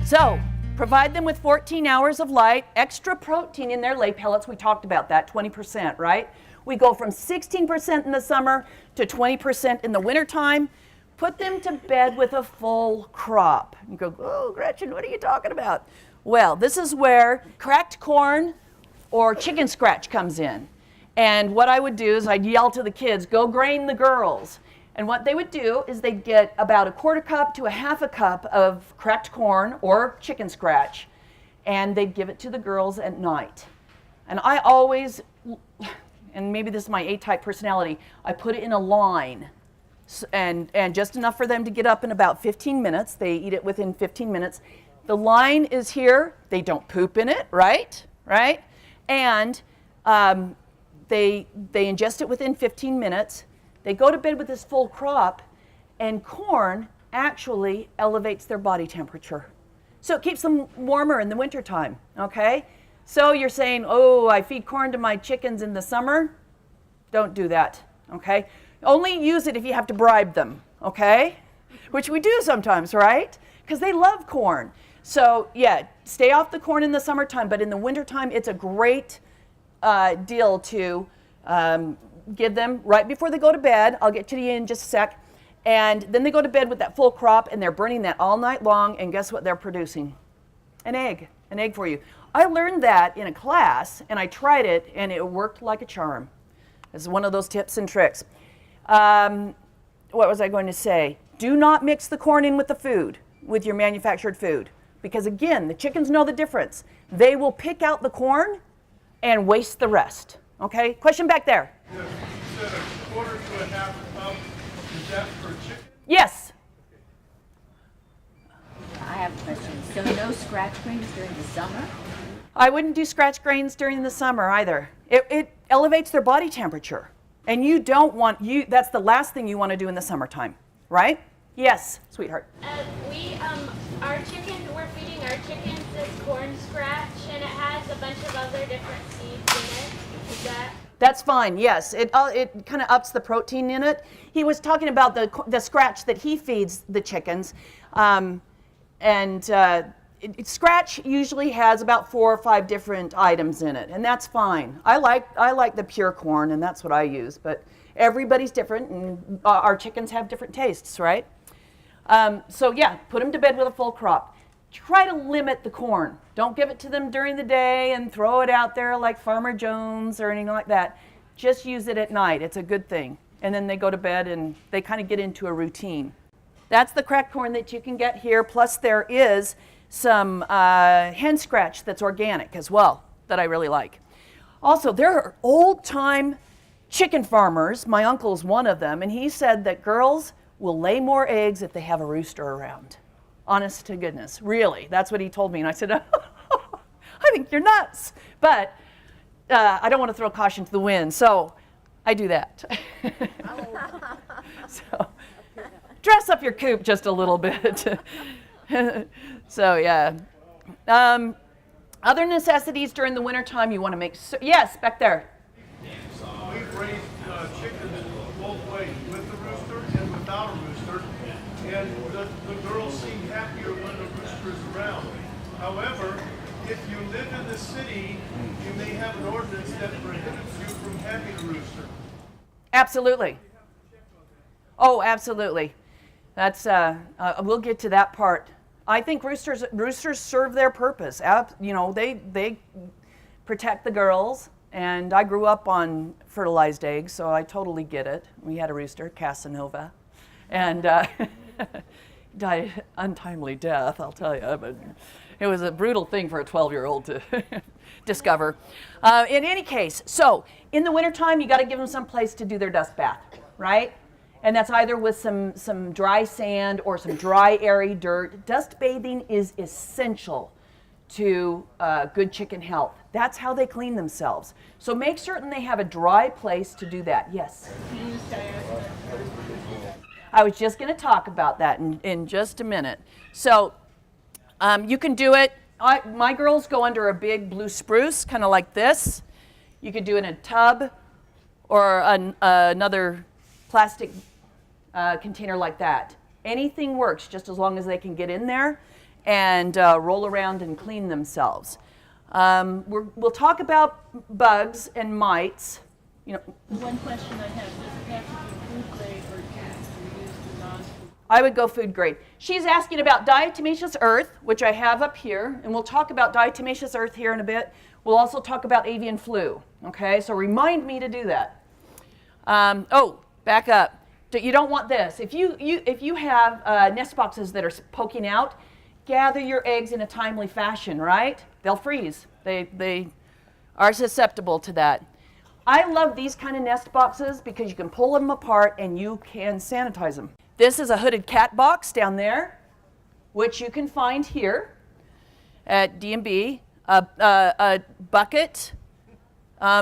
So provide them with 14 hours of light, extra protein in their lay pellets. We talked about that, 20%, right? We go from 16% in the summer to 20% in the wintertime. Put them to bed with a full crop. You go, oh, Gretchen, what are you talking about? Well, this is where cracked corn or chicken scratch comes in. And what I would do is I'd yell to the kids, go grain the girls. And what they would do is they'd get about a quarter cup to a half a cup of cracked corn or chicken scratch, and they'd give it to the girls at night. And I always, and maybe this is my A-type personality, I put it in a line, and just enough for them to get up in about 15 minutes. They eat it within 15 minutes. The line is here. They don't poop in it, right? And they ingest it within 15 minutes. They go to bed with this full crop, and corn actually elevates their body temperature. So it keeps them warmer in the wintertime, okay? So you're saying, oh, I feed corn to my chickens in the summer? Don't do that, okay? Only use it if you have to bribe them, okay? Which we do sometimes, right? Because they love corn. So yeah, stay off the corn in the summertime, but in the wintertime, it's a great deal to give them right before they go to bed. I'll get to you in just a sec. And then they go to bed with that full crop, and they're burning that all night long, and guess what they're producing? An egg for you. I learned that in a class, and I tried it, and it worked like a charm. This is one of those tips and tricks. What was I going to say? Do not mix the corn in with the food, with your manufactured food, because again, the chickens know the difference. They will pick out the corn and waste the rest. Okay, question back there. Yes, you said a quarter to a half cup. Is that for chicken? Yes. I have a question. So no scratch grains during the summer? I wouldn't do scratch grains during the summer either. It elevates their body temperature. And you don't want, that's the last thing you want to do in the summertime, right? Yes, sweetheart. We're feeding our chickens this corn scratch, and it has a bunch of other different seeds in it. Is that? That's fine, yes. It kind of ups the protein in it. He was talking about the scratch that he feeds the chickens. Scratch usually has about 4 or 5 different items in it, and that's fine. I like the pure corn, and that's what I use, but everybody's different, and our chickens have different tastes, right? So yeah, put them to bed with a full crop. Try to limit the corn. Don't give it to them during the day and throw it out there like Farmer Jones or anything like that. Just use it at night. It's a good thing. And then they go to bed and they kind of get into a routine. That's the cracked corn that you can get here. Plus there is some hen scratch that's organic as well that I really like. Also, there are old-time chicken farmers. My uncle's one of them, and he said that girls will lay more eggs if they have a rooster around. Honest to goodness, really. That's what he told me. And I said, I think you're nuts. But I don't want to throw caution to the wind, so I do that. So dress up your coop just a little bit. So yeah. Other necessities during the wintertime you want to make, yes, back there. We've raised chickens both ways, with the rooster and without a rooster, and the girls seem happier when the rooster is around. However, if you live in the city, you may have an ordinance that prohibits you from having a rooster. Absolutely. Oh, absolutely. That's we'll get to that part. I think roosters serve their purpose. You know, they protect the girls, and I grew up on fertilized eggs, so I totally get it. We had a rooster, Casanova, and died untimely death, I'll tell you, but it was a brutal thing for a 12-year-old to discover. In any case, so in the wintertime, you got to give them some place to do their dust bath, right? And that's either with some dry sand or some dry, airy dirt. Dust bathing is essential to good chicken health. That's how they clean themselves. So make certain they have a dry place to do that. Yes? I was just going to talk about that in just a minute. So you can do it. My girls go under a big blue spruce, kind of like this. You could do it in a tub or another plastic container like that. Anything works, just as long as they can get in there. and roll around and clean themselves. We'll talk about bugs and mites. You know, One question I have, does it have to be food grade or can it be used in non-food? I would go food grade. She's asking about diatomaceous earth, which I have up here, and we'll talk about diatomaceous earth here in a bit. We'll also talk about avian flu, okay? So remind me to do that. Back up. You don't want this. If you have nest boxes that are poking out, gather your eggs in a timely fashion, right? They'll freeze. They are susceptible to that. I love these kind of nest boxes because you can pull them apart and you can sanitize them. This is a hooded cat box down there, which you can find here at D&B. A bucket,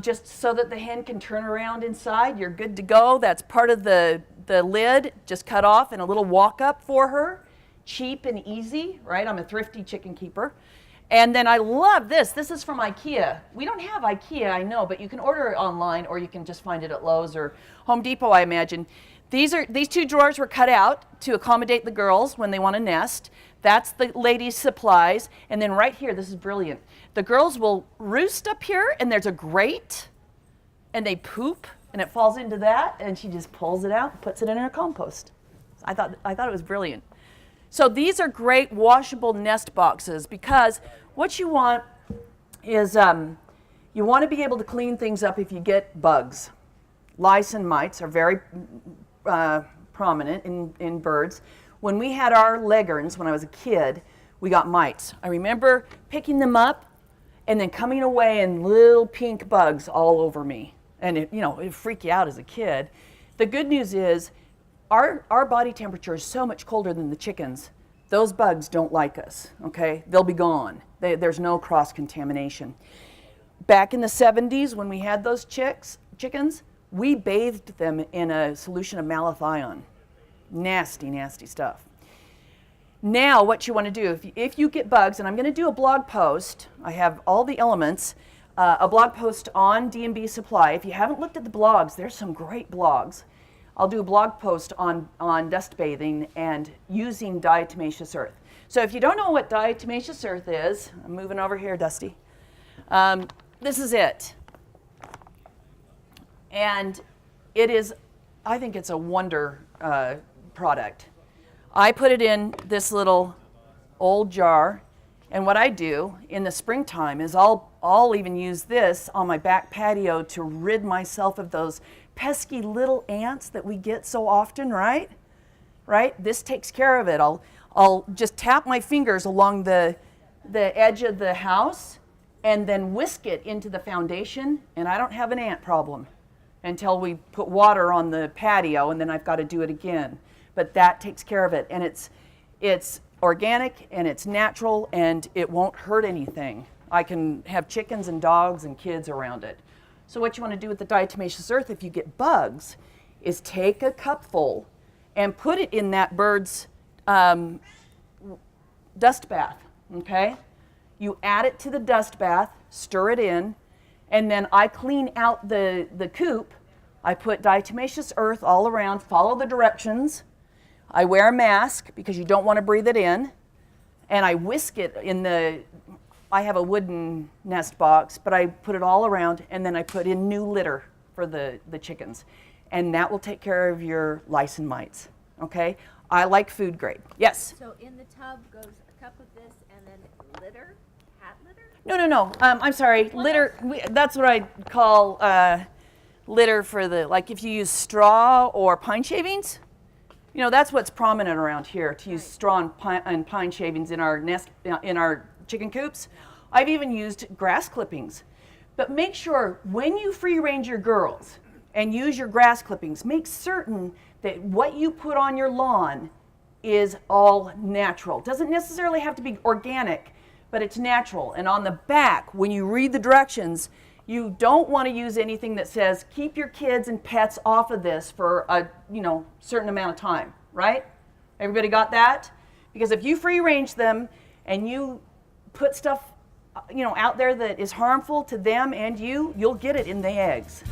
just so that the hen can turn around inside. You're good to go. That's part of the lid, just cut off, and a little walk-up for her. Cheap and easy, right? I'm a thrifty chicken keeper. And then I love this. This is from IKEA. We don't have IKEA, I know, but you can order it online or you can just find it at Lowe's or Home Depot, I imagine. These two drawers were cut out to accommodate the girls when they want to nest. That's the ladies' supplies. And then right here, this is brilliant. The girls will roost up here and there's a grate and they poop and it falls into that and she just pulls it out and puts it in her compost. I thought it was brilliant. So these are great washable nest boxes because what you want is you want to be able to clean things up if you get bugs. Lice and mites are very prominent in birds. When we had our leghorns, when I was a kid, we got mites. I remember picking them up and then coming away and little pink bugs all over me. And it'd freak you out as a kid. The good news is our body temperature is so much colder than the chickens. Those bugs don't like us, okay? They'll be gone. There's no cross-contamination. Back in the 70s when we had those chickens, we bathed them in a solution of malathion. Nasty, nasty stuff. Now what you want to do, if you get bugs, and I'm going to do a blog post, I have all the elements, a blog post on D&B Supply. If you haven't looked at the blogs, there's some great blogs. I'll do a blog post on dust bathing and using diatomaceous earth. So if you don't know what diatomaceous earth is, I'm moving over here, Dusty. This is it. And it is, I think it's a wonder product. I put it in this little old jar, and what I do in the springtime is I'll even use this on my back patio to rid myself of those pesky little ants that we get so often, right? Right? This takes care of it. I'll just tap my fingers along the edge of the house and then whisk it into the foundation, and I don't have an ant problem until we put water on the patio, and then I've got to do it again. But that takes care of it, and it's organic and it's natural and it won't hurt anything. I can have chickens and dogs and kids around it. So what you want to do with the diatomaceous earth if you get bugs is take a cupful and put it in that bird's dust bath, okay? You add it to the dust bath, stir it in, and then I clean out the coop. I put diatomaceous earth all around, follow the directions. I wear a mask because you don't want to breathe it in, and I whisk it in I have a wooden nest box, but I put it all around, and then I put in new litter for the chickens. And that will take care of your lice and mites, okay? I like food grade. Yes? So in the tub goes a cup of this and then litter, cat litter? No. I'm sorry. Litter, that's what I call litter for like if you use straw or pine shavings. That's what's prominent around here, to use straw and pine shavings in our chicken coops. I've even used grass clippings. But make sure when you free range your girls and use your grass clippings, make certain that what you put on your lawn is all natural. Doesn't necessarily have to be organic, but it's natural. And on the back, when you read the directions, you don't want to use anything that says keep your kids and pets off of this for a certain amount of time, right? Everybody got that? Because if you free range them and you put stuff out there that is harmful to them and you'll get it in the eggs.